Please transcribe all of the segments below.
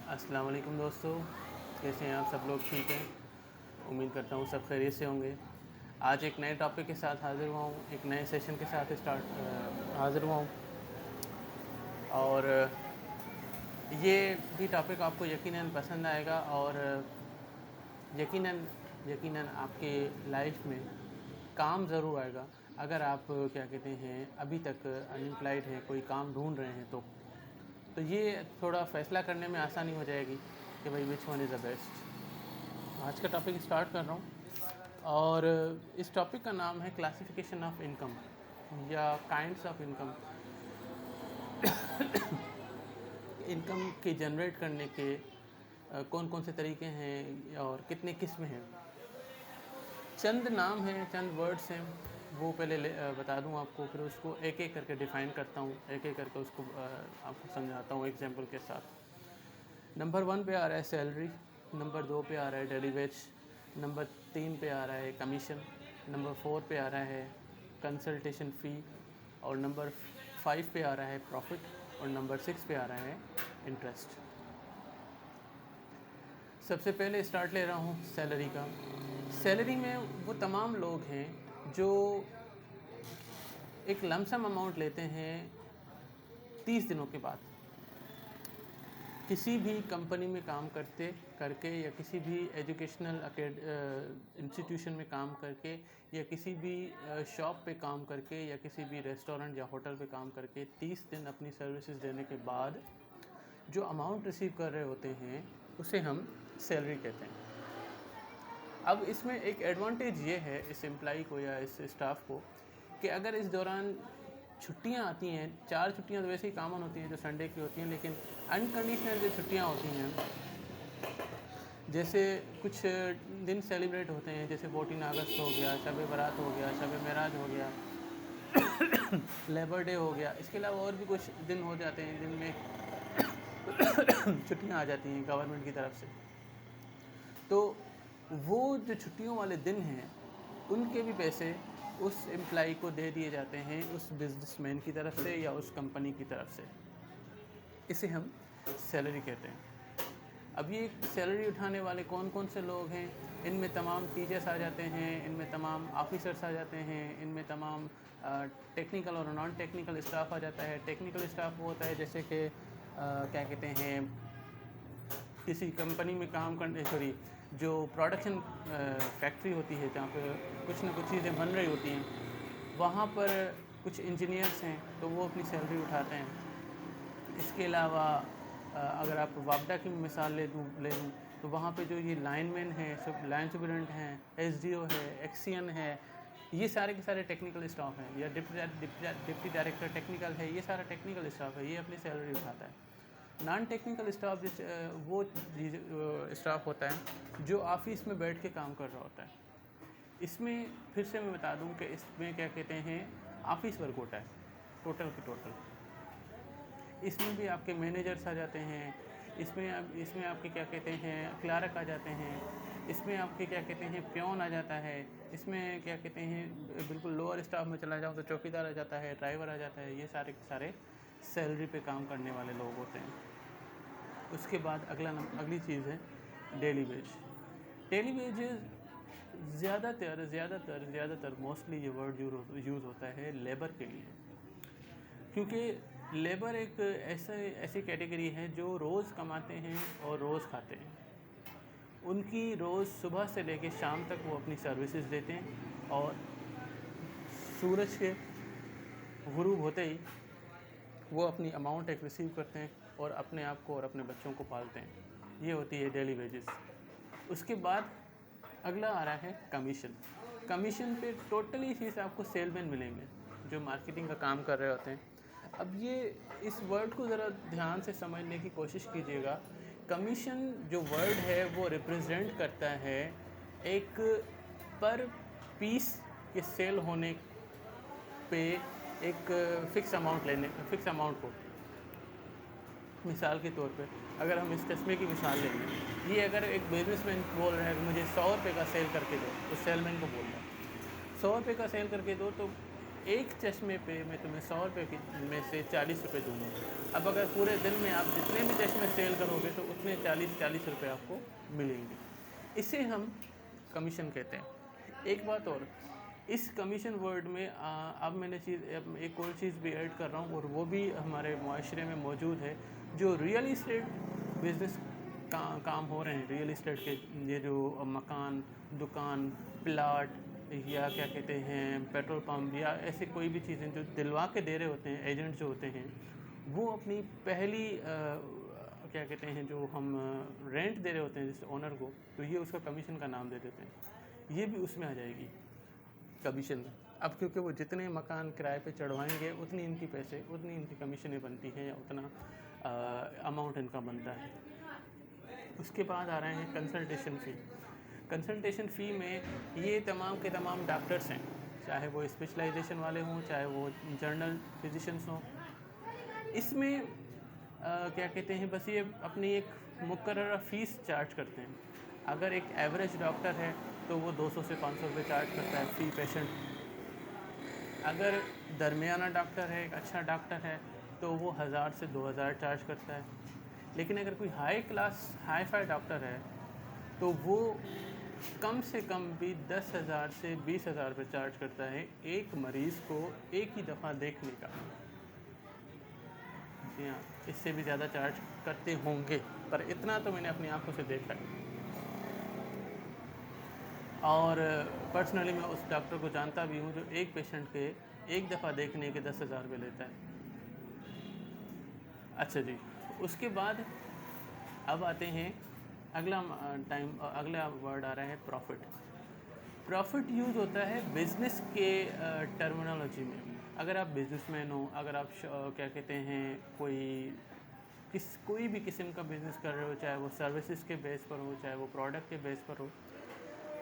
अस्सलाम वालेकुम दोस्तों, कैसे हैं आप सब लोग? ठीक हैं, उम्मीद करता हूँ सब खैरियत से होंगे। आज एक नए टॉपिक के साथ हाज़िर हुआ हूँ, एक नए सेशन के साथ हाज़िर हुआ हूँ और ये भी टॉपिक आपको यकीनन पसंद आएगा और यकीनन यकीनन आपके लाइफ में काम ज़रूर आएगा अगर आप क्या कहते हैं अभी तक अनएम्प्लॉयड हैं, कोई काम ढूंढ रहे हैं तो ये थोड़ा फ़ैसला करने में आसानी हो जाएगी कि भाई which one is the best. आज का टॉपिक स्टार्ट कर रहा हूँ और इस टॉपिक का नाम है क्लासिफिकेशन ऑफ इनकम या काइंड्स ऑफ इनकम। इनकम के जनरेट करने के कौन कौन से तरीके हैं और कितने किस्में हैं। चंद नाम हैं, चंद वर्ड्स हैं, वो पहले बता दूं आपको, फिर उसको एक एक करके डिफ़ाइन करता हूं, एक एक करके उसको आपको समझाता हूं एग्जांपल के साथ। नंबर 1 पे आ रहा है सैलरी, नंबर 2 पे आ रहा है डेली वेज, नंबर 3 पे आ रहा है कमीशन, नंबर 4 पे आ रहा है कंसल्टेशन फ़ी और नंबर 5 पे आ रहा है प्रॉफिट और नंबर 6 पे आ रहा है इंटरेस्ट। सबसे पहले स्टार्ट ले रहा हूँ सैलरी का। सैलरी में वो तमाम लोग हैं जो एक लमसम अमाउंट लेते हैं 30 दिनों के बाद, किसी भी कंपनी में काम करके या किसी भी एजुकेशनल इंस्टीट्यूशन में काम करके या किसी भी शॉप पे काम करके या किसी भी रेस्टोरेंट या होटल पे काम करके 30 दिन अपनी सर्विसेज देने के बाद जो अमाउंट रिसीव कर रहे होते हैं उसे हम सैलरी कहते हैं। अब इसमें एक एडवांटेज ये है इस एम्प्लॉई को या इस स्टाफ को कि अगर इस दौरान छुट्टियां आती हैं, 4 छुट्टियां तो वैसे ही कॉमन होती हैं जो संडे की होती हैं, लेकिन अनकंडीशनल जो छुट्टियां होती हैं, जैसे कुछ दिन सेलिब्रेट होते हैं, जैसे 14 अगस्त हो गया, शब बारात हो गया, शब मेराज हो गया, लेबर डे हो गया, इसके अलावा और भी कुछ दिन हो जाते हैं जिनमें छुट्टियां आ जाती हैं गवर्नमेंट की तरफ से। तो वो जो छुट्टियों वाले दिन हैं उनके भी पैसे उस एम्प्लॉई को दे दिए जाते हैं उस बिजनेसमैन की तरफ से या उस कंपनी की तरफ से। इसे हम सैलरी कहते हैं। अब ये सैलरी उठाने वाले कौन कौन से लोग हैं? इनमें तमाम टीचर्स आ जाते हैं, इनमें तमाम ऑफिसर्स आ जाते हैं, इनमें तमाम टेक्निकल और नॉन टेक्निकल स्टाफ आ जाता है। टेक्निकल स्टाफ वो होता है जैसे कि क्या कहते हैं, किसी कंपनी में काम करने जो प्रोडक्शन फैक्ट्री होती है जहाँ पे कुछ ना कुछ चीज़ें बन रही होती हैं, वहाँ पर कुछ इंजीनियर्स हैं तो वो अपनी सैलरी उठाते हैं। इसके अलावा अगर आप वापडा की मिसाल ले लूँ तो वहाँ पे जो ये लाइनमैन हैं, लाइन सुपरिटेंडेंट हैं, एसडीओ है, एक्सीएन है, ये सारे के सारे टेक्निकल स्टाफ हैं, या डिप्टी डायरेक्टर टेक्निकल है, ये सारा टेक्निकल स्टाफ है, ये अपनी सैलरी उठाता है। नॉन टेक्निकल स्टाफ वो स्टाफ होता है जो ऑफिस में बैठ के काम कर रहा होता है। इसमें फिर से मैं बता दूं कि इसमें क्या कहते हैं, ऑफिस वर्क होता है टोटल की टोटल। इसमें भी आपके मैनेजर्स आ जाते हैं, इसमें आपके क्या कहते हैं क्लार्क आ जाते हैं, इसमें आपके क्या कहते हैं प्योन आ जाता है, इसमें क्या कहते हैं बिल्कुल लोअर स्टाफ में चला जाऊँ तो चौकीदार आ जाता है, ड्राइवर आ जाता है। ये सारे के सारे सैलरी पे काम करने वाले लोग होते हैं। उसके बाद अगली चीज़ है डेली वेज। डेली वेज ज़्यादातर मोस्टली ये वर्ड यूज़ होता है लेबर के लिए, क्योंकि लेबर एक ऐसी कैटेगरी है जो रोज़ कमाते हैं और रोज़ खाते हैं। उनकी रोज़ सुबह से लेकर शाम तक वो अपनी सर्विसेज देते हैं और सूरज के गुरूब होते ही वो अपनी अमाउंट एक रिसीव करते हैं और अपने आप को और अपने बच्चों को पालते हैं। ये होती है डेली वेजेस। उसके बाद अगला आ रहा है कमीशन। कमीशन पे टोटली फीस आपको सेलमैन मिलेंगे जो मार्केटिंग का काम कर रहे होते हैं। अब ये इस वर्ड को ज़रा ध्यान से समझने की कोशिश कीजिएगा। कमीशन जो वर्ड है वो रिप्रेजेंट करता है एक पर पीस के सेल होने पे एक फ़िक्स अमाउंट को। मिसाल के तौर पे अगर हम इस चश्मे की मिसाल लेंगे, ये अगर एक बिजनेसमैन बोल रहा है कि मुझे 100 रुपये का सेल करके दो, तो सेलमैन को बोल रहा है 100 रुपये का सेल करके दो, तो एक चश्मे पे मैं तुम्हें 100 रुपये में से 40 रुपये दूँगा। अब अगर पूरे दिन में आप जितने भी चश्मे सेल करोगे तो उतने 40 रुपये आपको मिलेंगे। इसे हम कमीशन कहते हैं। एक बात और, इस कमीशन वर्ड में अब मैंने एक और चीज़ भी ऐड कर रहा हूँ, और वो भी हमारे माशरे में मौजूद है। जो रियल इस्टेट बिज़नेस काम हो रहे हैं, रियल इस्टेट के ये जो मकान, दुकान, प्लाट या क्या कहते हैं पेट्रोल पंप या ऐसे कोई भी चीज़ें जो दिलवा के दे रहे होते हैं, एजेंट जो होते हैं, वो अपनी पहली क्या कहते हैं जो हम रेंट दे रहे होते हैं जिस ओनर को, तो ये उसका कमीशन का नाम दे देते हैं। ये भी उसमें आ जाएगी कमीशन में। अब क्योंकि वो जितने मकान किराए पे चढ़वाएंगे उतनी इनकी कमीशनें बनती हैं या उतना अमाउंट इनका बनता है। उसके बाद आ रहे हैं कंसल्टेशन फ़ी। कंसल्टेशन फ़ी में ये तमाम के तमाम डॉक्टर्स हैं, चाहे वो स्पेशलाइजेशन वाले हों, चाहे वो जनरल फिजिशंस हों, इसमें क्या कहते हैं बस ये अपनी एक मुकर्रर फ़ीस चार्ज करते हैं। अगर एक एवरेज डॉक्टर है तो वो 200 से 500 रुपये चार्ज करता है फ़ी पेशेंट। अगर दरमियाना डॉक्टर है, एक अच्छा डॉक्टर है, तो वो 1000 से 2000 चार्ज करता है। लेकिन अगर कोई high class hi fi doctor है तो वो कम से कम भी 10,000 से 20,000 रुपये चार्ज करता है एक मरीज़ को एक ही दफ़ा देखने का। जी हाँ, इससे भी ज़्यादा चार्ज करते होंगे, पर इतना तो मैंने अपनी आंखों से देखा है। और पर्सनली मैं उस डॉक्टर को जानता भी हूँ जो एक पेशेंट के एक दफ़ा देखने के 10,000 रुपये लेता है। अच्छा जी, उसके बाद अब आते हैं अगला वर्ड आ रहा है प्रॉफिट। प्रॉफिट यूज़ होता है बिज़नेस के टर्मिनोलॉजी में। अगर आप बिज़नेसमैन हो, अगर आप क्या कहते हैं कोई भी किस्म का बिज़नेस कर रहे हो, चाहे वो सर्विसेज के बेस पर हो, चाहे वो प्रोडक्ट के बेस पर हो,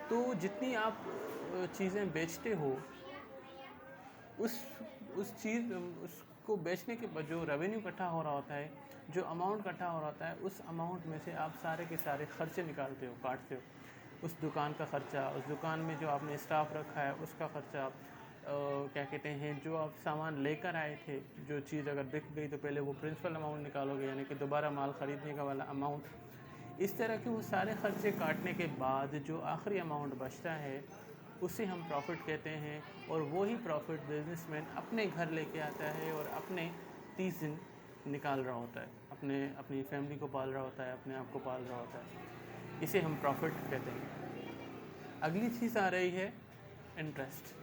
तो जितनी आप चीज़ें बेचते हो उसको बेचने के बाद जो रेवेन्यू इकट्ठा हो रहा होता है, जो अमाउंट इकट्ठा हो रहा होता है, उस अमाउंट में से आप सारे के सारे खर्चे निकालते हो, काटते हो। उस दुकान का ख़र्चा, उस दुकान में जो आपने स्टाफ रखा है उसका ख़र्चा, क्या कहते हैं जो आप सामान लेकर आए थे, जो चीज़ अगर बिक गई तो पहले वो प्रिंसिपल अमाउंट निकालोगे, यानी कि दोबारा माल ख़रीदने का वाला अमाउंट। इस तरह के वो सारे ख़र्चे काटने के बाद जो आखिरी अमाउंट बचता है उसे हम प्रॉफिट कहते हैं। और वही प्रॉफिट बिजनेसमैन अपने घर लेके आता है और अपने 30 दिन निकाल रहा होता है, अपनी फैमिली को पाल रहा होता है, अपने आप को पाल रहा होता है। इसे हम प्रॉफिट कहते हैं। अगली चीज़ आ रही है इंटरेस्ट।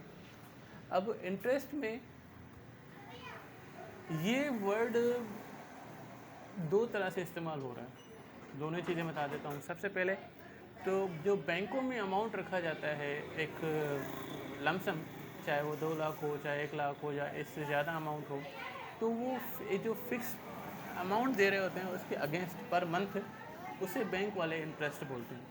अब इंटरेस्ट में ये वर्ड दो तरह से इस्तेमाल हो रहा है, दोनों चीज़ें बता देता हूँ। सबसे पहले तो जो बैंकों में अमाउंट रखा जाता है एक लमसम, चाहे वो 2 लाख हो, चाहे 1 लाख हो, या इससे ज़्यादा अमाउंट हो, तो वो जो फिक्स अमाउंट दे रहे होते हैं उसके अगेंस्ट पर मंथ उसे बैंक वाले इंटरेस्ट बोलते हैं।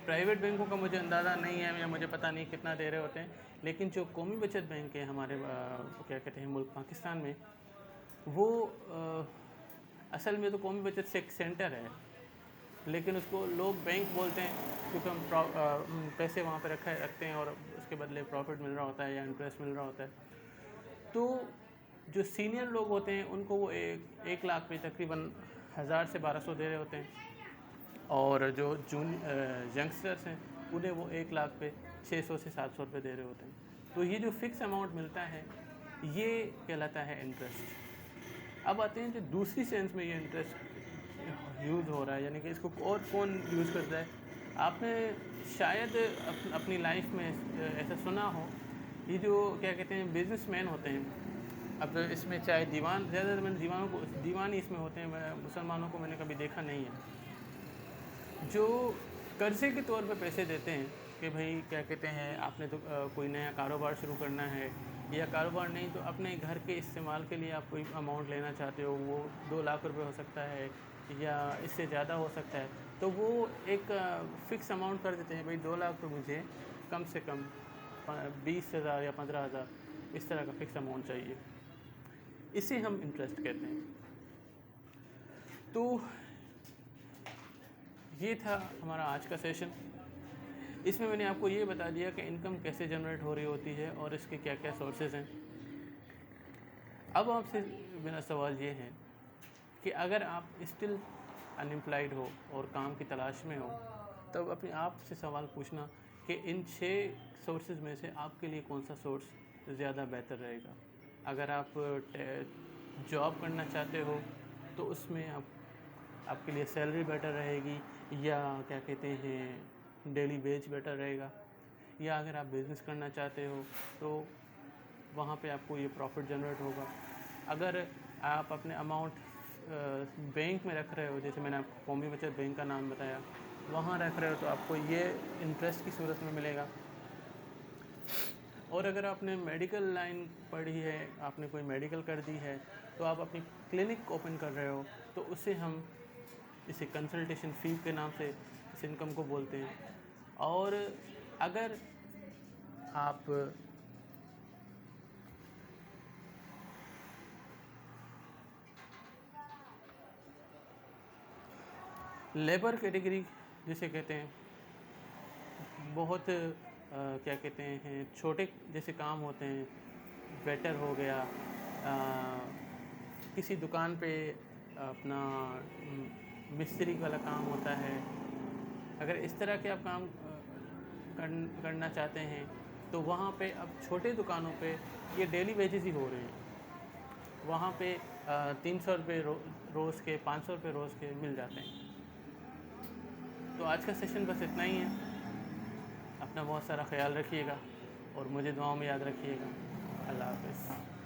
प्राइवेट बैंकों का मुझे अंदाज़ा नहीं है या मुझे पता नहीं कितना दे रहे होते हैं, लेकिन जो कौमी बचत बैंक है हमारे क्या कहते हैं मुल्क पाकिस्तान में, वो असल में तो कौमी बचत से एक सेंटर है, लेकिन उसको लोग बैंक बोलते हैं क्योंकि हम पैसे वहाँ पर रखते हैं और उसके बदले प्रॉफिट मिल रहा होता है या इंटरेस्ट मिल रहा होता है। तो जो सीनियर लोग होते हैं उनको वो 1 लाख पे तकरीबन 1000 से 1200 दे रहे होते हैं, और जो यंगस्टर्स हैं उन्हें वो 1 लाख पे 600 से 700 रुपये दे रहे होते हैं। तो ये जो फिक्स अमाउंट मिलता है ये कहलाता है इंटरेस्ट। अब आते हैं जो दूसरी सेंस में ये इंटरेस्ट यूज़ हो रहा है, यानी कि इसको और कौन यूज़ करता है। आपने शायद अपनी लाइफ में ऐसा सुना हो, ये जो क्या कहते हैं बिजनेसमैन होते हैं, अब इसमें चाहे दीवान, ज़्यादातर मैंने दीवान ही इसमें होते हैं, मुसलमानों को मैंने कभी देखा नहीं है, जो कर्ज़े के तौर पे पैसे देते हैं कि भाई क्या कहते हैं आपने तो कोई नया कारोबार शुरू करना है, या कारोबार नहीं तो अपने घर के इस्तेमाल के लिए आप कोई अमाउंट लेना चाहते हो, वो 2 लाख रुपए हो सकता है या इससे ज़्यादा हो सकता है, तो वो एक फ़िक्स अमाउंट कर देते हैं, भाई 2 लाख तो मुझे कम से कम 20,000 या 15,000 इस तरह का फ़िक्स अमाउंट चाहिए। इसे हम इंटरेस्ट कहते हैं। तो ये था हमारा आज का सेशन। इसमें मैंने आपको ये बता दिया कि इनकम कैसे जनरेट हो रही होती है और इसके क्या क्या सोर्सेज हैं। अब आपसे मेरा सवाल ये है कि अगर आप स्टिल अनएम्प्लॉयड हो और काम की तलाश में हो, तब अपने आप से सवाल पूछना कि इन 6 सोर्सेज में से आपके लिए कौन सा सोर्स ज़्यादा बेहतर रहेगा। अगर आप जॉब करना चाहते हो तो उसमें आपके लिए सैलरी बेटर रहेगी, या क्या कहते हैं डेली वेज बेटर रहेगा, या अगर आप बिज़नेस करना चाहते हो तो वहाँ पे आपको ये प्रॉफिट जनरेट होगा। अगर आप अपने अमाउंट बैंक में रख रहे हो, जैसे मैंने आपको कौमी बचत बैंक का नाम बताया, वहाँ रख रहे हो तो आपको ये इंटरेस्ट की सूरत में मिलेगा। और अगर आपने मेडिकल लाइन पढ़ी है, आपने कोई मेडिकल कर दी है, तो आप अपनी क्लिनिक ओपन कर रहे हो, तो उसे हम इसे कंसल्टेशन फ़ी के नाम से इस इनकम को बोलते हैं। और अगर आप लेबर कैटेगरी जिसे कहते हैं, बहुत क्या कहते हैं छोटे जैसे काम होते हैं, वेटर हो गया, किसी दुकान पे अपना मिस्त्री वाला काम होता है, अगर इस तरह के आप काम करना चाहते हैं तो वहाँ पे अब छोटे दुकानों पे ये डेली वेजेस ही हो रहे हैं। वहाँ पे 300 रुपये रोज़ के, 500 रुपये रोज़ के मिल जाते हैं। तो आज का सेशन बस इतना ही है। अपना बहुत सारा ख्याल रखिएगा और मुझे दुआओं में याद रखिएगा। अल्लाह हाफ़िज़।